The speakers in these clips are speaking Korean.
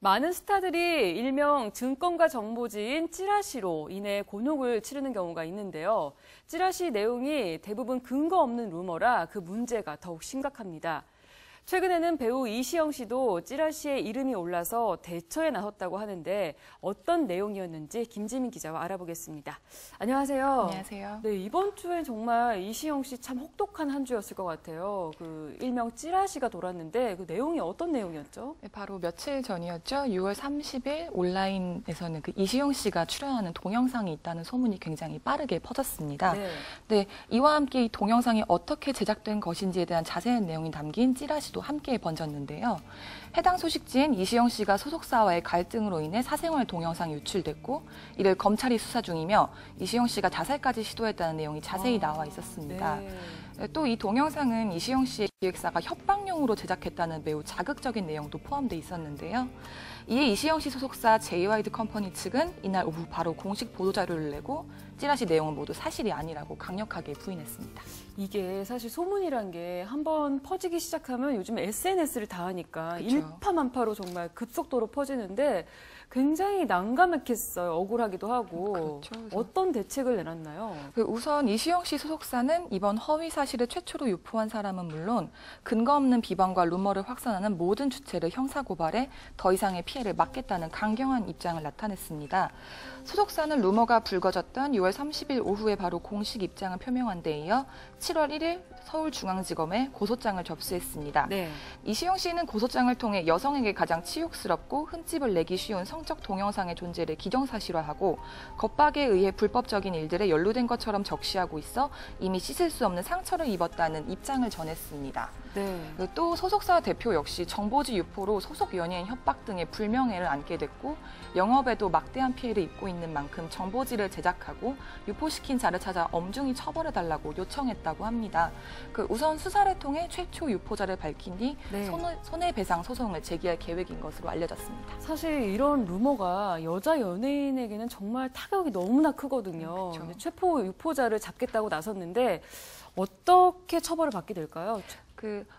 많은 스타들이 일명 증권가 정보지인 찌라시로 인해 곤욕을 치르는 경우가 있는데요. 찌라시 내용이 대부분 근거 없는 루머라 그 문제가 더욱 심각합니다. 최근에는 배우 이시영 씨도 찌라시에 이름이 올라서 대처에 나섰다고 하는데 어떤 내용이었는지 김지민 기자와 알아보겠습니다. 안녕하세요. 안녕하세요. 네, 이번 주엔 정말 이시영 씨 참 혹독한 한 주였을 것 같아요. 그 일명 찌라시가 돌았는데 그 내용이 어떤 내용이었죠? 네, 바로 며칠 전이었죠. 6월 30일 온라인에서는 그 이시영 씨가 출연하는 동영상이 있다는 소문이 굉장히 빠르게 퍼졌습니다. 네, 이와 함께 이 동영상이 어떻게 제작된 것인지에 대한 자세한 내용이 담긴 찌라시도 함께 번졌는데요. 해당 소식지엔 이시영 씨가 소속사와의 갈등으로 인해 사생활 동영상이 유출됐고 이를 검찰이 수사 중이며 이시영 씨가 자살까지 시도했다는 내용이 자세히 나와 있었습니다. 또 이 동영상은 이시영 씨의 기획사가 협박용으로 제작했다는 매우 자극적인 내용도 포함돼 있었는데요. 이에 이시영 씨 소속사 JYD 컴퍼니 측은 이날 오후 바로 공식 보도자료를 내고 찌라시 내용은 모두 사실이 아니라고 강력하게 부인했습니다. 이게 사실 소문이란 게 한번 퍼지기 시작하면 요즘 SNS를 다 하니까 그쵸. 일파만파로 정말 급속도로 퍼지는데 굉장히 난감했겠어요. 억울하기도 하고. 그렇죠. 어떤 대책을 내놨나요? 우선 이시영 씨 소속사는 이번 허위 사실을 최초로 유포한 사람은 물론 근거 없는 비방과 루머를 확산하는 모든 주체를 형사고발해 더 이상의 피해를 막겠다는 강경한 입장을 나타냈습니다. 소속사는 루머가 불거졌던 6월 30일 오후에 바로 공식 입장을 표명한 데 이어 7월 1일 서울중앙지검에 고소장을 접수했습니다. 이시영 씨는 고소장을 통해 여성에게 가장 치욕스럽고 흠집을 내기 쉬운 성적 동영상의 존재를 기정사실화하고 겁박에 의해 불법적인 일들에 연루된 것처럼 적시하고 있어 이미 씻을 수 없는 상처를 입었다는 입장을 전했습니다. 또 소속사 대표 역시 정보지 유포로 소속 연예인 협박 등의 불명예를 안게 됐고 영업에도 막대한 피해를 입고 있는 만큼 정보지를 제작하고 유포시킨 자를 찾아 엄중히 처벌해달라고 요청했다고 합니다. 우선 수사를 통해 최초 유포자를 밝힌 뒤 손해배상 소송을 제기할 계획인 것으로 알려졌습니다. 사실 이런 루머가 여자 연예인에게는 정말 타격이 너무나 크거든요. 그렇죠. 최초 유포자를 잡겠다고 나섰는데 어떻게 처벌을 받게 될까요?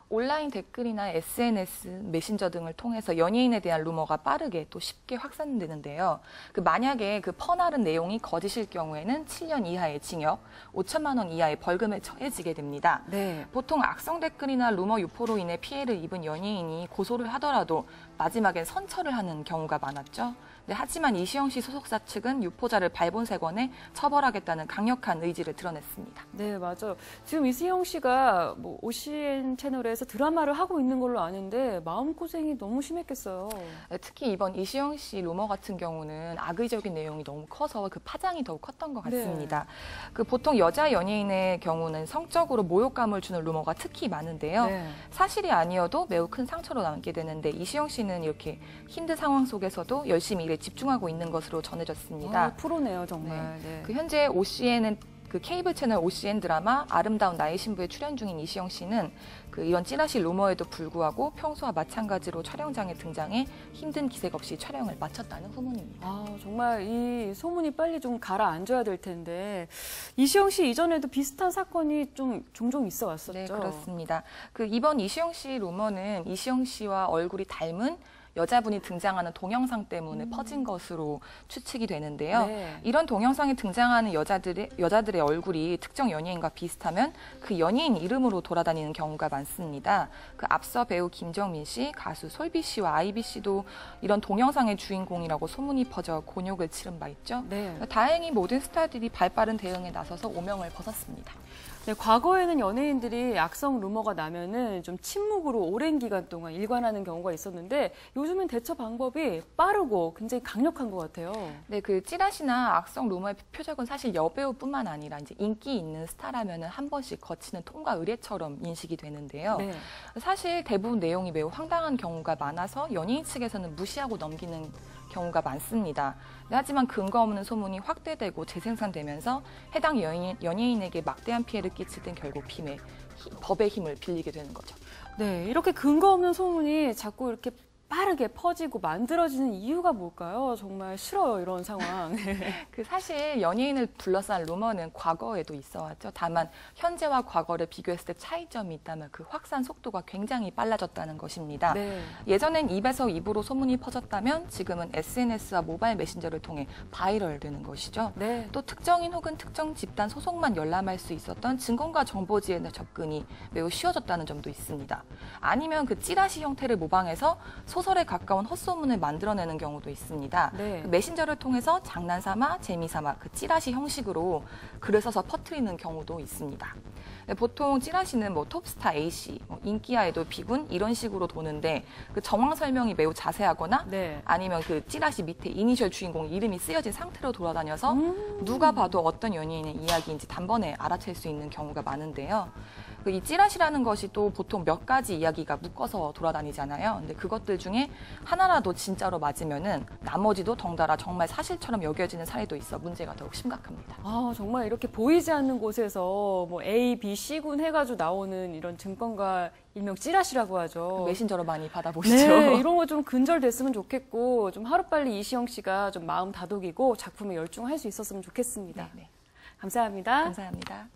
온라인 댓글이나 SNS, 메신저 등을 통해서 연예인에 대한 루머가 빠르게 또 쉽게 확산되는데요. 만약에 퍼나른 내용이 거짓일 경우에는 7년 이하의 징역, 5천만 원 이하의 벌금에 처해지게 됩니다. 보통 악성 댓글이나 루머 유포로 인해 피해를 입은 연예인이 고소를 하더라도 마지막엔 선처를 하는 경우가 많았죠. 하지만 이시영 씨 소속사 측은 유포자를 발본색원에 처벌하겠다는 강력한 의지를 드러냈습니다. 네, 맞아요. 지금 이시영 씨가 OCN 채널에서 드라마를 하고 있는 걸로 아는데 마음고생이 너무 심했겠어요. 특히 이번 이시영 씨 루머 같은 경우는 악의적인 내용이 너무 커서 파장이 더욱 컸던 것 같습니다. 보통 여자 연예인의 경우는 성적으로 모욕감을 주는 루머가 특히 많은데요. 사실이 아니어도 매우 큰 상처로 남게 되는데 이시영 씨는 이렇게 힘든 상황 속에서도 열심히 일에 집중하고 있는 것으로 전해졌습니다. 프로네요, 정말. 현재 OCN은 케이블 채널 OCN 드라마 아름다운 나의 신부에 출연 중인 이시영 씨는 이런 찌라시 루머에도 불구하고 평소와 마찬가지로 촬영장에 등장해 힘든 기색 없이 촬영을 마쳤다는 소문입니다. 정말 이 소문이 빨리 좀 가라앉아야 될 텐데 이시영 씨 이전에도 비슷한 사건이 좀 종종 있어 왔었죠? 네, 그렇습니다. 이번 이시영 씨 루머는 이시영 씨와 얼굴이 닮은 여자분이 등장하는 동영상 때문에 퍼진 것으로 추측이 되는데요. 이런 동영상에 등장하는 여자들의 얼굴이 특정 연예인과 비슷하면 그 연예인 이름으로 돌아다니는 경우가 많습니다. 앞서 배우 김정민 씨, 가수 솔비 씨와 아이비 씨도 이런 동영상의 주인공이라고 소문이 퍼져 곤욕을 치른 바 있죠. 다행히 모든 스타들이 발빠른 대응에 나서서 오명을 벗었습니다. 과거에는 연예인들이 악성 루머가 나면은 좀 침묵으로 오랜 기간 동안 일관하는 경우가 있었는데 요즘은 대처 방법이 빠르고 굉장히 강력한 것 같아요. 찌라시나 악성 루머의 표적은 사실 여배우뿐만 아니라 이제 인기 있는 스타라면은 한 번씩 거치는 통과 의례처럼 인식이 되는데요. 사실 대부분 내용이 매우 황당한 경우가 많아서 연예인 측에서는 무시하고 넘기는 경우가 많습니다. 하지만 근거 없는 소문이 확대되고 재생산되면서 해당 연예인에게 막대한 피해를 끼칠 땐 결국 법의 힘을 빌리게 되는 거죠. 이렇게 근거 없는 소문이 자꾸 이렇게 빠르게 퍼지고 만들어지는 이유가 뭘까요? 정말 싫어요, 이런 상황. 그 사실 연예인을 둘러싼 루머는 과거에도 있어왔죠. 다만 현재와 과거를 비교했을 때 차이점이 있다면 그 확산 속도가 굉장히 빨라졌다는 것입니다. 네. 예전엔 입에서 입으로 소문이 퍼졌다면 지금은 SNS와 모바일 메신저를 통해 바이럴되는 것이죠. 네. 또 특정인 혹은 특정 집단 소속만 열람할 수 있었던 증거과 정보지에 접근이 매우 쉬워졌다는 점도 있습니다. 아니면 그 찌라시 형태를 모방해서 소설에 가까운 헛소문을 만들어내는 경우도 있습니다. 네. 그 메신저를 통해서 장난삼아, 재미삼아 그 찌라시 형식으로 글을 써서 퍼뜨리는 경우도 있습니다. 보통 찌라시는 뭐 톱스타 A씨, 인기 아이돌 B군 이런 식으로 도는데 그 정황 설명이 매우 자세하거나 네. 아니면 그 찌라시 밑에 이니셜 주인공 이름이 쓰여진 상태로 돌아다녀서 누가 봐도 어떤 연예인의 이야기인지 단번에 알아챌 수 있는 경우가 많은데요. 이 찌라시라는 것이 또 보통 몇 가지 이야기가 묶어서 돌아다니잖아요. 근데 그것들 중에 하나라도 진짜로 맞으면은 나머지도 덩달아 정말 사실처럼 여겨지는 사례도 있어 문제가 더욱 심각합니다. 아, 정말 이렇게 보이지 않는 곳에서 뭐 A, B, C군 해가지고 나오는 이런 증권가 일명 찌라시라고 하죠. 메신저로 많이 받아보시죠. 네, 이런 거 좀 근절됐으면 좋겠고 좀 하루빨리 이시영 씨가 좀 마음 다독이고 작품에 열중할 수 있었으면 좋겠습니다. 네. 감사합니다. 감사합니다.